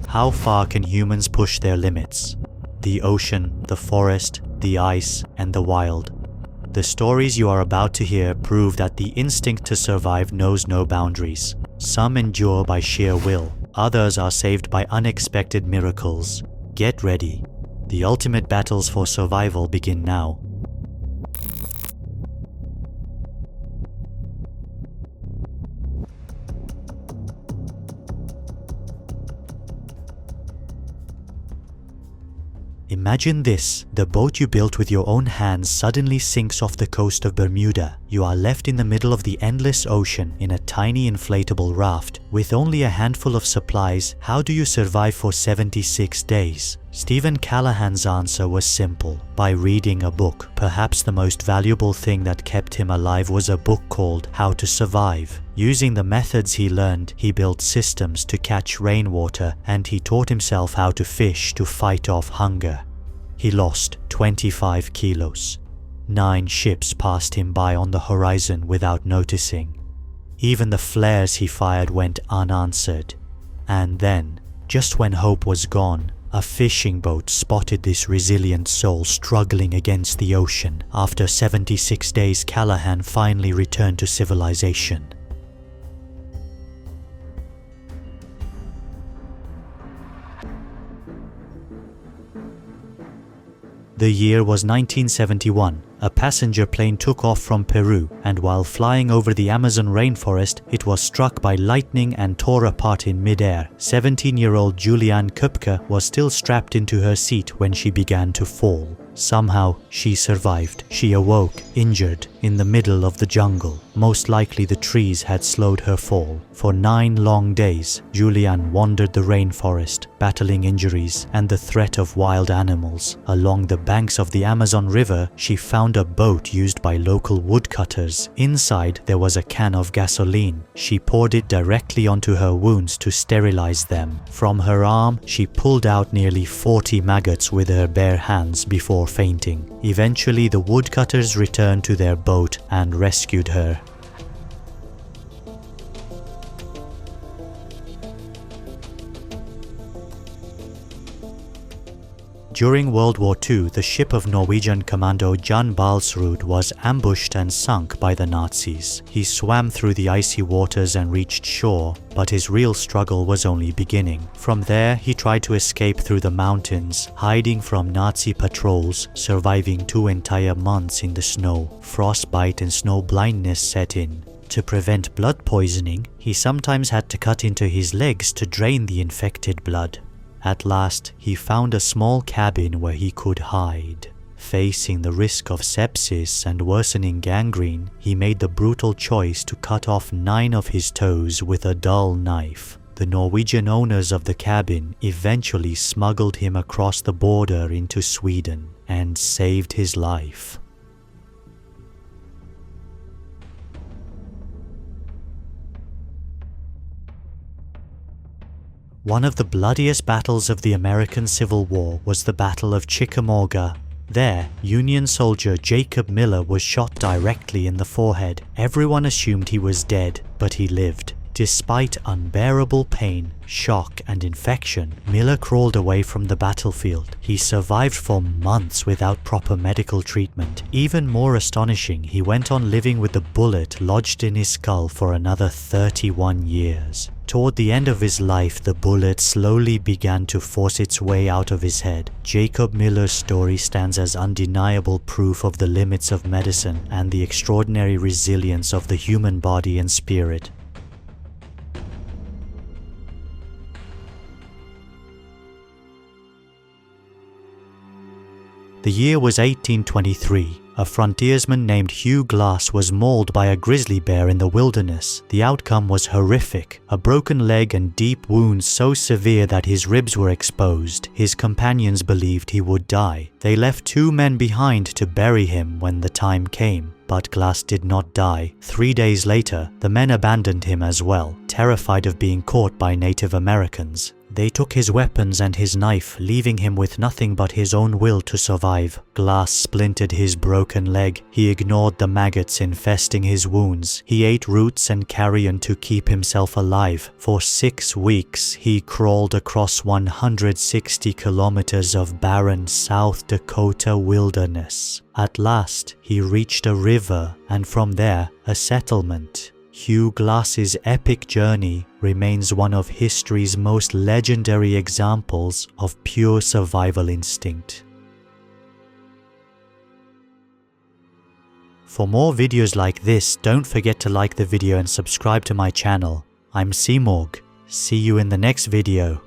How far can humans push their limits? The ocean, the forest, the ice, and the wild. The stories you are about to hear prove that the instinct to survive knows no boundaries. Some endure by sheer will, others are saved by unexpected miracles. Get ready. The ultimate battles for survival begin now. Imagine this, the boat you built with your own hands suddenly sinks off the coast of Bermuda. You are left in the middle of the endless ocean in a tiny inflatable raft. With only a handful of supplies, how do you survive for 76 days? Stephen Callahan's answer was simple: by reading a book. Perhaps the most valuable thing that kept him alive was a book called How to Survive. Using the methods he learned, he built systems to catch rainwater, and he taught himself how to fish to fight off hunger. He lost 25 kilos. 9 ships passed him by on the horizon without noticing. Even the flares he fired went unanswered. And then, just when hope was gone, a fishing boat spotted this resilient soul struggling against the ocean. After 76 days, Callahan finally returned to civilization. The year was 1971. A passenger plane took off from Peru, and while flying over the Amazon rainforest, it was struck by lightning and tore apart in midair. 17-year-old Julianne Köpke was still strapped into her seat when she began to fall. Somehow, she survived. She awoke, injured, in the middle of the jungle. Most likely the trees had slowed her fall. For 9 long days, Julianne wandered the rainforest, battling injuries and the threat of wild animals. Along the banks of the Amazon River, she found a boat used by local woodcutters. Inside, there was a can of gasoline. She poured it directly onto her wounds to sterilize them. From her arm, she pulled out nearly 40 maggots with her bare hands before fainting. Eventually, the woodcutters returned to their boat and rescued her. During World War II, the ship of Norwegian commando Jan Balsrud was ambushed and sunk by the Nazis. He swam through the icy waters and reached shore, but his real struggle was only beginning. From there, he tried to escape through the mountains, hiding from Nazi patrols, surviving 2 entire months in the snow. Frostbite and snow blindness set in. To prevent blood poisoning, he sometimes had to cut into his legs to drain the infected blood. At last, he found a small cabin where he could hide. Facing the risk of sepsis and worsening gangrene, he made the brutal choice to cut off 9 of his toes with a dull knife. The Norwegian owners of the cabin eventually smuggled him across the border into Sweden and saved his life. One of the bloodiest battles of the American Civil War was the Battle of Chickamauga. There, Union soldier Jacob Miller was shot directly in the forehead. Everyone assumed he was dead, but he lived. Despite unbearable pain, shock, and infection, Miller crawled away from the battlefield. He survived for months without proper medical treatment. Even more astonishing, he went on living with the bullet lodged in his skull for another 31 years. Toward the end of his life, the bullet slowly began to force its way out of his head. Jacob Miller's story stands as undeniable proof of the limits of medicine and the extraordinary resilience of the human body and spirit. The year was 1823. A frontiersman named Hugh Glass was mauled by a grizzly bear in the wilderness. The outcome was horrific. A broken leg and deep wounds so severe that his ribs were exposed. His companions believed he would die. They left 2 men behind to bury him when the time came. But Glass did not die. 3 days later, the men abandoned him as well, terrified of being caught by Native Americans. They took his weapons and his knife, leaving him with nothing but his own will to survive. Glass splintered his broken leg. He ignored the maggots infesting his wounds. He ate roots and carrion to keep himself alive. For 6 weeks, he crawled across 160 kilometers of barren South Dakota wilderness. At last, he reached a river and from there, a settlement. Hugh Glass's epic journey remains one of history's most legendary examples of pure survival instinct. For more videos like this, don't forget to like the video and subscribe to my channel. I'm SIMURG. See you in the next video.